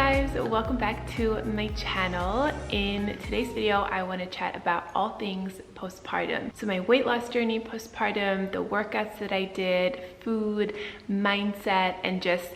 guys, welcome back to my channel. In today's video, I want to chat about all things postpartum. So my weight loss journey postpartum, the workouts that I did, food, mindset, and just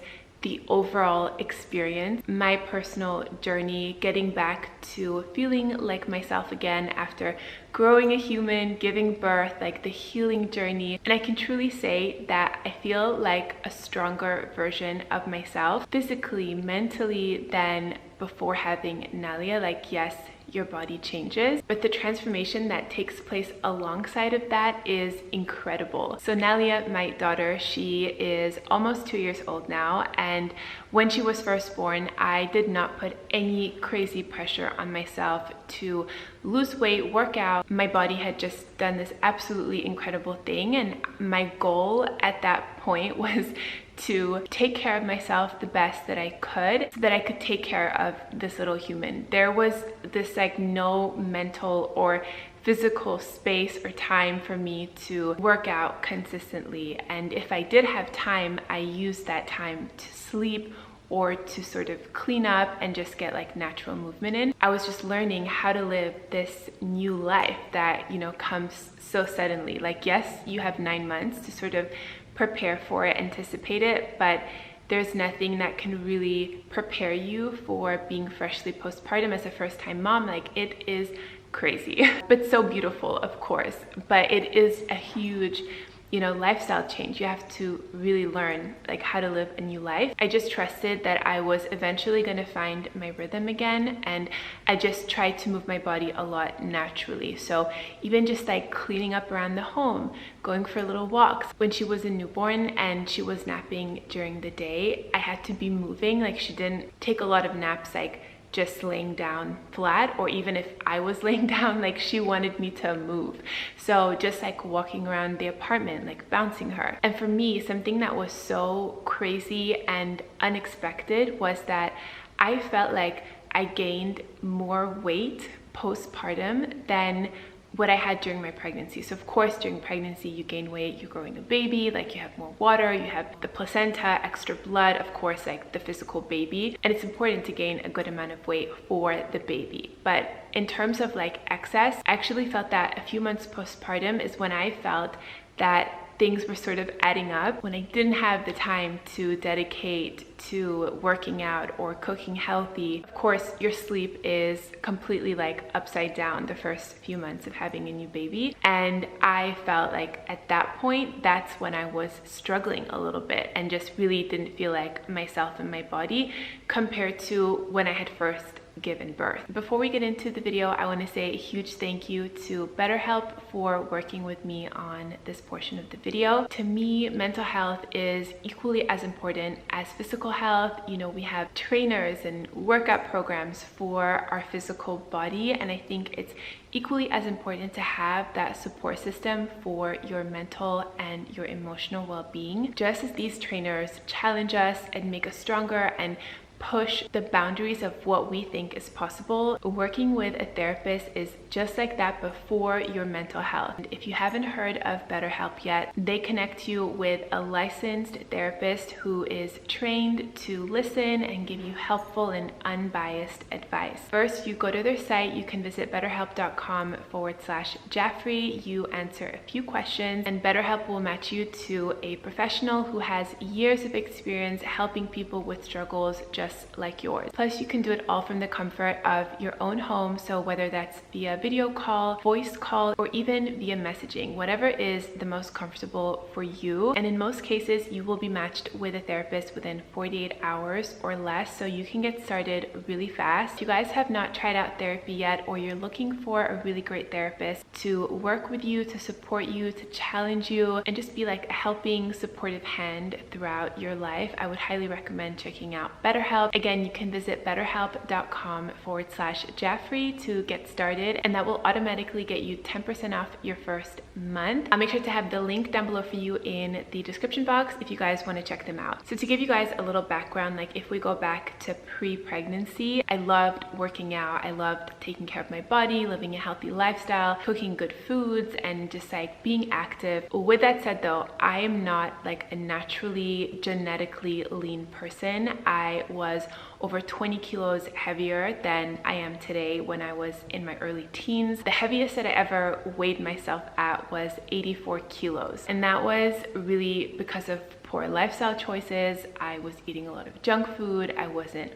the overall experience, my personal journey, getting back to feeling like myself again after growing a human, giving birth, like the healing journey. And I can truly say that I feel like a stronger version of myself, physically, mentally, than before having Nalia. Like, yes, your body changes, but the transformation that takes place alongside of that is incredible. So Nalia, my daughter, she is almost 2 years old now, and when she was first born, I did not put any crazy pressure on myself to lose weight, work out. My body had just done this absolutely incredible thing, and my goal at that point was to take care of myself the best that I could so that I could take care of this little human. There was this like no mental or physical space or time for me to work out consistently, and if I did have time, I used that time to sleep or to sort of clean up and just get like natural movement in. I was just learning how to live this new life that, you know, comes so suddenly. Like, yes, you have 9 months to sort of prepare for it, anticipate it, but there's nothing that can really prepare you for being freshly postpartum as a first-time mom. Like, it is crazy, but so beautiful, of course. But it is a huge, you know, lifestyle change. You have to really learn like how to live a new life. I just trusted that I was eventually going to find my rhythm again, and I just tried to move my body a lot naturally. So even just like cleaning up around the home, going for little walks. When she was a newborn and she was napping during the day, I had to be moving. Like, she didn't take a lot of naps like just laying down flat, or even if I was laying down, like she wanted me to move. So just like walking around the apartment, like bouncing her. And for me, something that was so crazy and unexpected was that I felt like I gained more weight postpartum than what I had during my pregnancy. So of course, during pregnancy, you gain weight, you're growing a baby, like you have more water, you have the placenta, extra blood, of course, like the physical baby. And it's important to gain a good amount of weight for the baby. But in terms of like excess, I actually felt that a few months postpartum is when I felt that things were sort of adding up, when I didn't have the time to dedicate to working out or cooking healthy. Of course, your sleep is completely like upside down the first few months of having a new baby. And I felt like at that point, that's when I was struggling a little bit and just really didn't feel like myself and my body compared to when I had first given birth. Before we get into the video, I want to say a huge thank you to BetterHelp for working with me on this portion of the video. To me, mental health is equally as important as physical health. You know, we have trainers and workout programs for our physical body, and I think it's equally as important to have that support system for your mental and your emotional well-being. Just as these trainers challenge us and make us stronger and push the boundaries of what we think is possible, working with a therapist is just like that, but for your mental health. And if you haven't heard of BetterHelp yet, they connect you with a licensed therapist who is trained to listen and give you helpful and unbiased advice. First, you go to their site. You can visit betterhelp.com/Jaffrey. You answer a few questions, and BetterHelp will match you to a professional who has years of experience helping people with struggles just like yours. Plus, you can do it all from the comfort of your own home. So whether that's via video call, voice call, or even via messaging, whatever is the most comfortable for you. And in most cases, you will be matched with a therapist within 48 hours or less, so you can get started really fast. If you guys have not tried out therapy yet, or you're looking for a really great therapist to work with you, to support you, to challenge you, and just be like a helping, supportive hand throughout your life, I would highly recommend checking out BetterHelp. Again, you can visit betterhelp.com/Jaffrey to get started, and that will automatically get you 10% off your first month. I'll make sure to have the link down below for you in the description box if you guys want to check them out. So to give you guys a little background, like if we go back to pre-pregnancy, I loved working out. I loved taking care of my body, living a healthy lifestyle, cooking good foods, and just like being active. With that said though, I am not like a naturally genetically lean person. I was was over 20 kilos heavier than I am today when I was in my early teens. The heaviest that I ever weighed myself at was 84 kilos. And that was really because of poor lifestyle choices. I was eating a lot of junk food. I wasn't,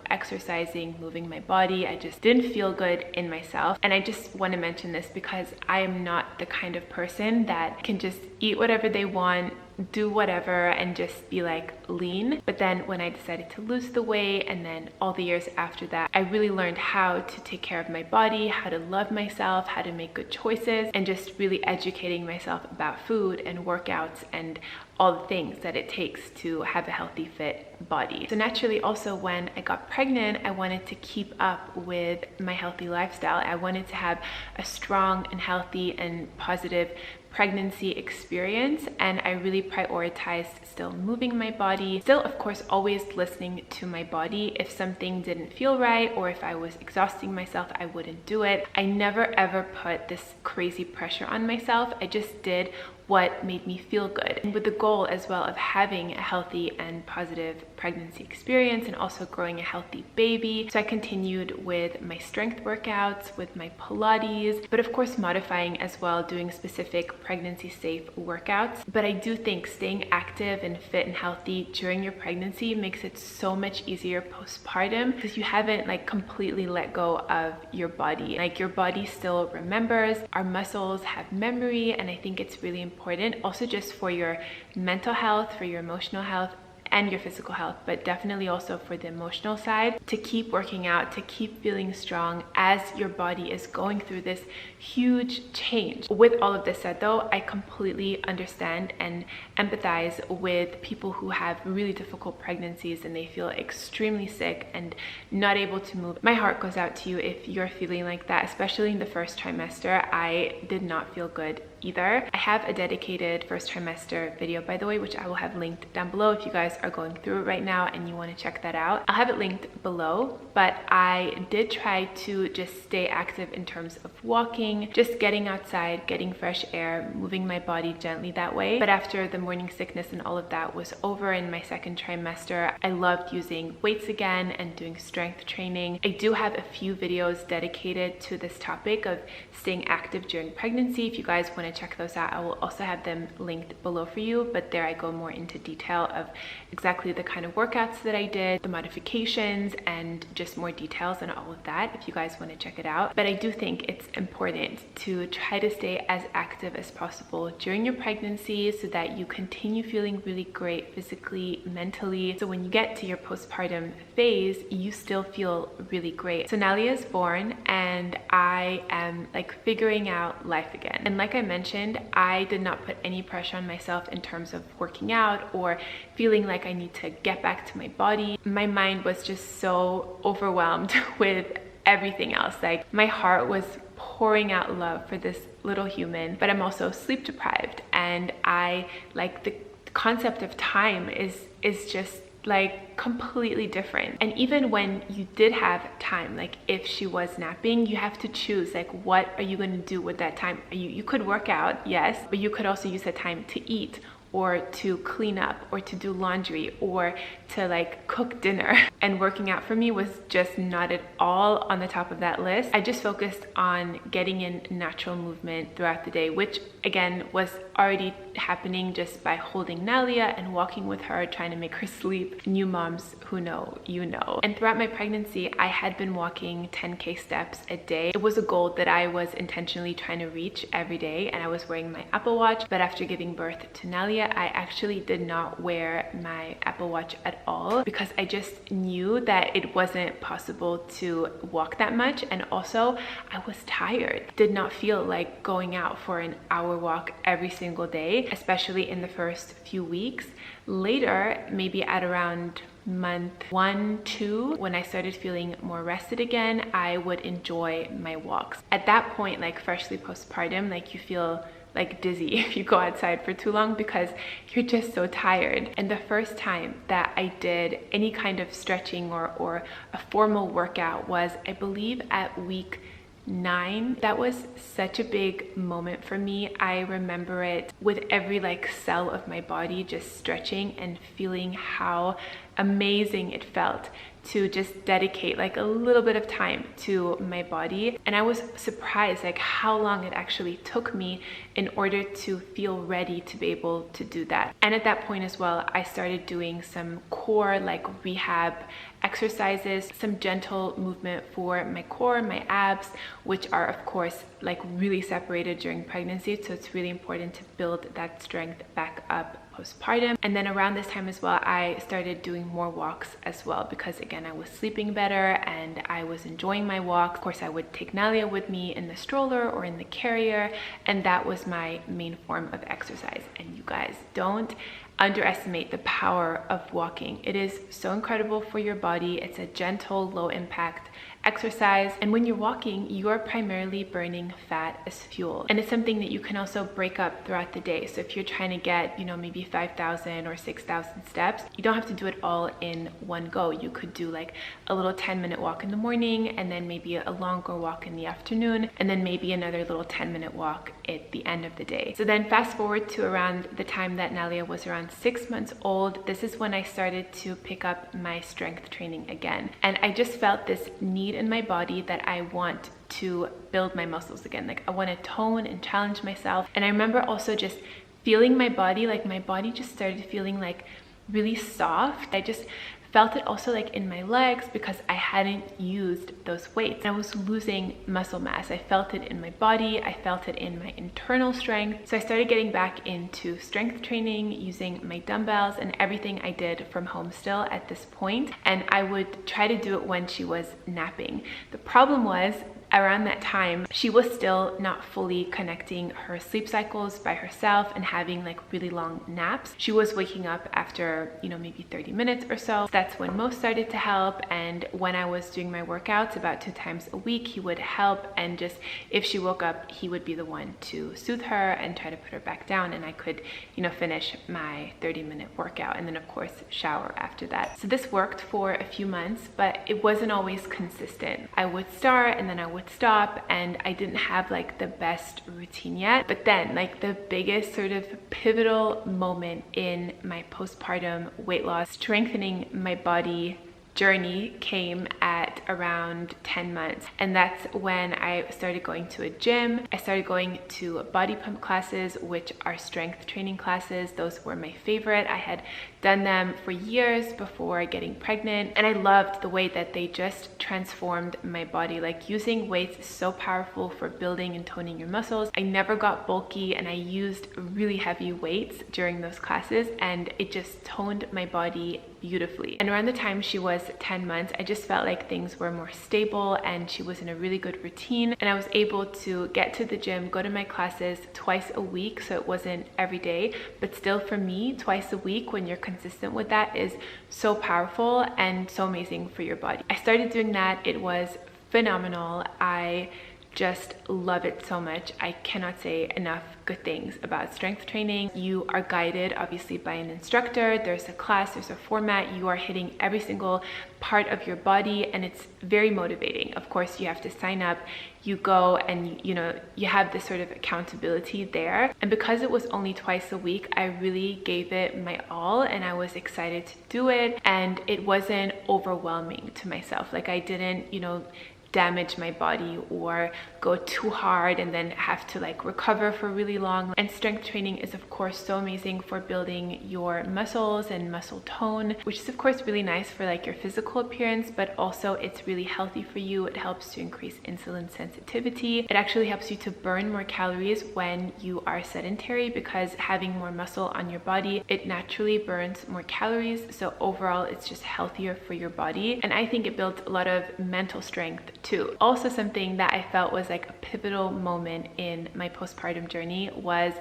exercising, moving my body. I just didn't feel good in myself. And I just want to mention this because I am not the kind of person that can just eat whatever they want, do whatever, and just be like lean. But then when I decided to lose the weight, and then all the years after that, I really learned how to take care of my body, how to love myself, how to make good choices, and just really educating myself about food and workouts and all the things that it takes to have a healthy, fit body. So naturally, also when I got pregnant, I wanted to keep up with my healthy lifestyle. I wanted to have a strong and healthy and positive pregnancy experience, and I really prioritized still moving my body, still of course always listening to my body. If something didn't feel right or if I was exhausting myself, I wouldn't do it. I never ever put this crazy pressure on myself. I just did what made me feel good, and with the goal as well of having a healthy and positive pregnancy experience and also growing a healthy baby. So I continued with my strength workouts, with my Pilates, but of course modifying as well, doing specific pregnancy safe workouts. But I do think staying active and fit and healthy during your pregnancy makes it so much easier postpartum, because you haven't like completely let go of your body. Like your body still remembers, our muscles have memory, and I think it's really important also just for your mental health, for your emotional health, and your physical health, but definitely also for the emotional side, to keep working out, to keep feeling strong as your body is going through this huge change. With all of this said though, I completely understand and empathize with people who have really difficult pregnancies and they feel extremely sick and not able to move. My heart goes out to you if you're feeling like that, especially in the first trimester. I did not feel good either. I have a dedicated first trimester video, by the way, which I will have linked down below if you guys are going through it right now and you want to check that out. I'll have it linked below, but I did try to just stay active in terms of walking, just getting outside, getting fresh air, moving my body gently that way. But after the morning sickness and all of that was over in my second trimester, I loved using weights again and doing strength training. I do have a few videos dedicated to this topic of staying active during pregnancy. If you guys want to check those out, I will also have them linked below for you, but there I go more into detail of exactly the kind of workouts that I did, the modifications, and just more details and all of that if you guys want to check it out. But I do think it's important to try to stay as active as possible during your pregnancy so that you continue feeling really great physically, mentally, so when you get to your postpartum phase, you still feel really great. So Nalia is born and I am like figuring out life again. And like I mentioned, I did not put any pressure on myself in terms of working out or feeling like I need to get back to my body. My mind was just so overwhelmed with everything else. Like my heart was pouring out love for this little human, but I'm also sleep deprived, and I like the concept of time is just like completely different. And even when you did have time, like if she was napping, you have to choose like what are you going to do with that time. You could work out, yes, but you could also use that time to eat or to clean up or to do laundry or to like cook dinner. And working out for me was just not at all on the top of that list. I just focused on getting in natural movement throughout the day, which again was already happening just by holding Nalia and walking with her, trying to make her sleep. New moms who know, you know. And throughout my pregnancy, I had been walking 10K steps a day. It was a goal that I was intentionally trying to reach every day, and I was wearing my Apple Watch. But after giving birth to Nalia, I actually did not wear my Apple Watch at all because I just knew that it wasn't possible to walk that much, and also I was tired. Did not feel like going out for an hour walk every single day, especially in the first few weeks. Later, maybe at around month 1, 2, when I started feeling more rested again, I would enjoy my walks. At that point, like freshly postpartum, like you feel like dizzy if you go outside for too long because you're just so tired. And the first time that I did any kind of stretching or a formal workout was, I believe, at week 9. That was such a big moment for me. I remember it with every like cell of my body just stretching and feeling how amazing it felt to just dedicate like a little bit of time to my body. And I was surprised like how long it actually took me in order to feel ready to be able to do that. And at that point as well, I started doing some core like rehab exercises, some gentle movement for my core, my abs, which are of course like really separated during pregnancy. So it's really important to build that strength back up postpartum. And then around this time as well, I started doing more walks as well, because again, I was sleeping better and I was enjoying my walks. Of course, I would take Nalia with me in the stroller or in the carrier, and that was my main form of exercise. And you guys, don't underestimate the power of walking. It is so incredible for your body. It's a gentle, low impact exercise, and when you're walking, you're primarily burning fat as fuel, and it's something that you can also break up throughout the day. So if you're trying to get, you know, maybe 5,000 or 6,000 steps, you don't have to do it all in one go. You could do like a little 10-minute walk in the morning, and then maybe a longer walk in the afternoon, and then maybe another little 10-minute walk at the end of the day. So then fast forward to around the time that Nalia was around 6 months old. This is when I started to pick up my strength training again, and I just felt this need in my body that I want to build my muscles again. Like I want to tone and challenge myself. And I remember also just feeling my body, like my body just started feeling like really soft. I just felt it also like in my legs because I hadn't used those weights. I was losing muscle mass. I felt it in my body. I felt it in my internal strength. So I started getting back into strength training using my dumbbells and everything I did from home still at this point. And I would try to do it when she was napping. The problem was, around that time, she was still not fully connecting her sleep cycles by herself and having like really long naps. She was waking up after, you know, maybe 30 minutes or so. That's when Mo started to help. And when I was doing my workouts about 2 times a week, he would help. And just if she woke up, he would be the one to soothe her and try to put her back down. And I could, you know, finish my 30-minute workout and then of course shower after that. So this worked for a few months, but it wasn't always consistent. I would start and then I would stop, and I didn't have like the best routine yet. But then like the biggest sort of pivotal moment in my postpartum weight loss, strengthening my body journey came at around 10 months. And that's when I started going to a gym. I started going to body pump classes, which are strength training classes. Those were my favorite. I had done them for years before getting pregnant, and I loved the way that they just transformed my body. Like using weights is so powerful for building and toning your muscles. I never got bulky, and I used really heavy weights during those classes, and it just toned my body beautifully. And around the time she was 10 months, I just felt like things were more stable and she was in a really good routine, and I was able to get to the gym, go to my classes twice a week. So it wasn't every day, but still for me, twice a week when you're consistent with that is so powerful and so amazing for your body. I started doing that. It was phenomenal. I just love it so much. I cannot say enough good things about strength training. You are guided obviously by an instructor. There's a class, there's a format. You are hitting every single part of your body, and it's very motivating. Of course, you have to sign up, you go, and you know, you have this sort of accountability there. And because it was only twice a week, I really gave it my all, and I was excited to do it, and it wasn't overwhelming to myself. Like I didn't, you know, damage my body or go too hard and then have to like recover for really long. And strength training is of course so amazing for building your muscles and muscle tone, which is of course really nice for like your physical appearance, but also it's really healthy for you. It helps to increase insulin sensitivity. It actually helps you to burn more calories when you are sedentary, because having more muscle on your body, it naturally burns more calories. So overall, it's just healthier for your body. And I think it builds a lot of mental strength too. Also, something that I felt was like a pivotal moment in my postpartum journey was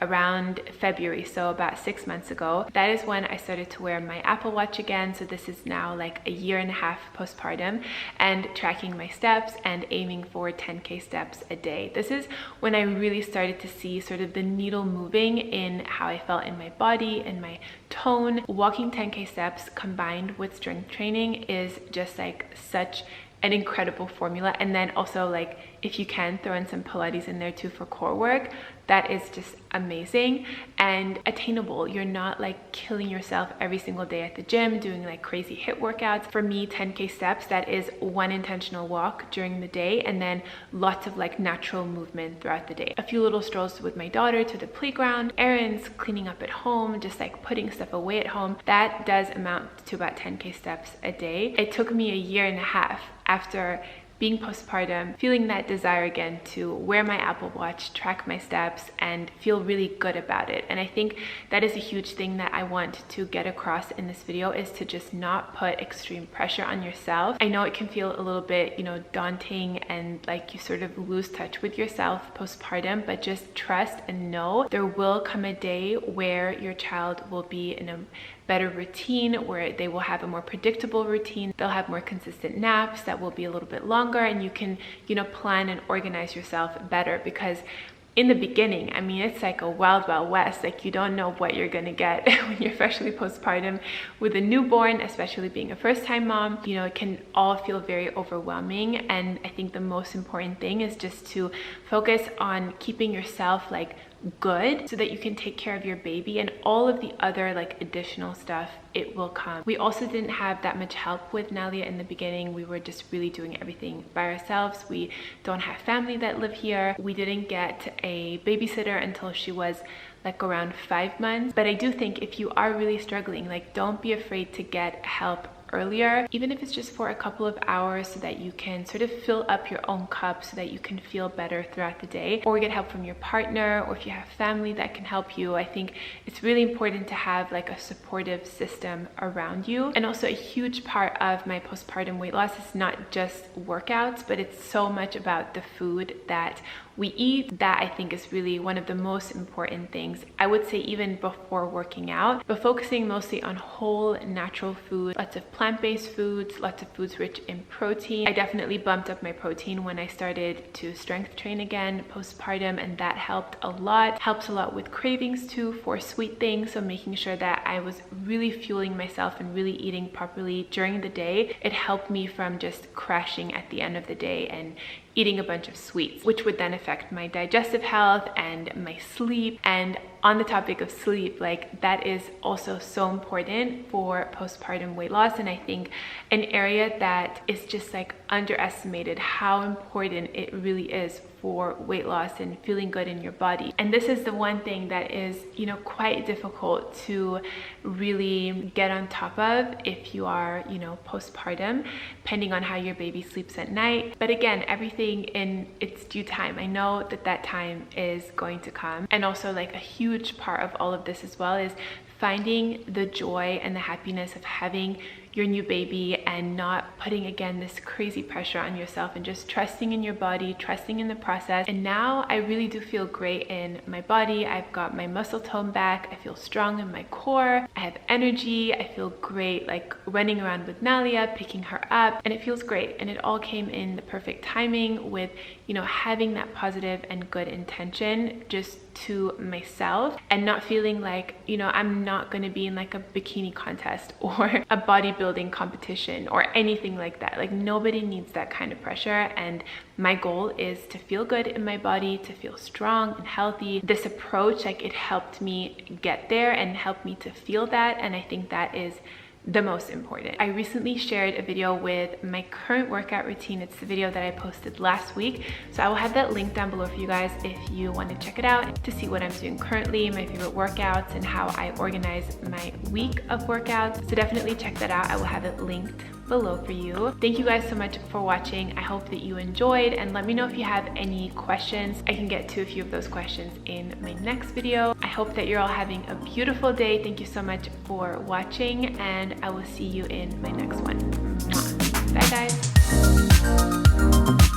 around February, so about 6 months ago. That is when I started to wear my Apple Watch again. So this is now like a year and a half postpartum, and tracking my steps and aiming for 10K steps a day. This is when I really started to see sort of the needle moving in how I felt in my body and my tone. Walking 10K steps combined with strength training is just like such an incredible formula. And then also like if you can, throw in some Pilates in there too for core work. That is just amazing and attainable. You're not like killing yourself every single day at the gym doing like crazy HIIT workouts. For me, 10K steps, that is one intentional walk during the day and then lots of like natural movement throughout the day. A few little strolls with my daughter to the playground, errands, cleaning up at home, just like putting stuff away at home. That does amount to about 10K steps a day. It took me a year and a half after being postpartum, feeling that desire again to wear my Apple Watch, track my steps, and feel really good about it. And I think that is a huge thing that I want to get across in this video, is to just not put extreme pressure on yourself. I know it can feel a little bit, daunting and like you sort of lose touch with yourself postpartum, but just trust and know there will come a day where your child will be in a better routine, where they will have a more predictable routine. They'll have more consistent naps that will be a little bit longer, and you can, plan and organize yourself better. Because in the beginning, I mean, it's like a wild, wild west. Like, you don't know what you're gonna get when you're freshly postpartum with a newborn, especially being a first-time mom. It can all feel very overwhelming. And I think the most important thing is just to focus on keeping yourself like good, so that you can take care of your baby, and all of the other like additional stuff, it will come. We also didn't have that much help with Nalia in the beginning. We were just really doing everything by ourselves. We don't have family that live here. We didn't get a babysitter until she was like around 5 months. But I do think if you are really struggling, like, don't be afraid to get help earlier, even if it's just for a couple of hours, so that you can sort of fill up your own cup, so that you can feel better throughout the day, or get help from your partner, or if you have family that can help you. I think it's really important to have like a supportive system around you. And also, a huge part of my postpartum weight loss is not just workouts, but it's so much about the food that we eat. That I think is really one of the most important things, I would say, even before working out, but focusing mostly on whole natural food, lots of plant-based foods, lots of foods rich in protein. I definitely bumped up my protein when I started to strength train again postpartum, and that helped a lot. Helps a lot with cravings too for sweet things, so making sure that I was really fueling myself and really eating properly during the day. It helped me from just crashing at the end of the day and eating a bunch of sweets, which would then affect my digestive health and my sleep. And on the topic of sleep, like, that is also so important for postpartum weight loss. And I think an area that is just like underestimated how important it really is for weight loss and feeling good in your body. And this is the one thing that is, quite difficult to really get on top of if you are, postpartum, depending on how your baby sleeps at night. But again, everything in its due time. I know that that time is going to come. And also, like, a huge part of all of this as well is finding the joy and the happiness of having your new baby, and not putting again this crazy pressure on yourself, and just trusting in your body, trusting in the process. And now I really do feel great in my body. I've got my muscle tone back. I feel strong in my core. I have energy. I feel great, like running around with Nalia, picking her up, and it feels great. And it all came in the perfect timing with, having that positive and good intention just to myself, and not feeling like, I'm not going to be in like a bikini contest or a bodybuilding competition or anything like that. Like, nobody needs that kind of pressure. And my goal is to feel good in my body, to feel strong and healthy. This approach, like, it helped me get there and helped me to feel that. And I think that is the most important. I recently shared a video with my current workout routine. It's the video that I posted last week, so I will have that link down below for you guys if you want to check it out, to see what I'm doing currently, my favorite workouts, and how I organize my week of workouts. So definitely check that out. I will have it linked below for you. Thank you guys so much for watching. I hope that you enjoyed, and let me know if you have any questions. I can get to a few of those questions in my next video. I hope that you're all having a beautiful day. Thank you so much for watching, and I will see you in my next one. Mwah. Bye guys.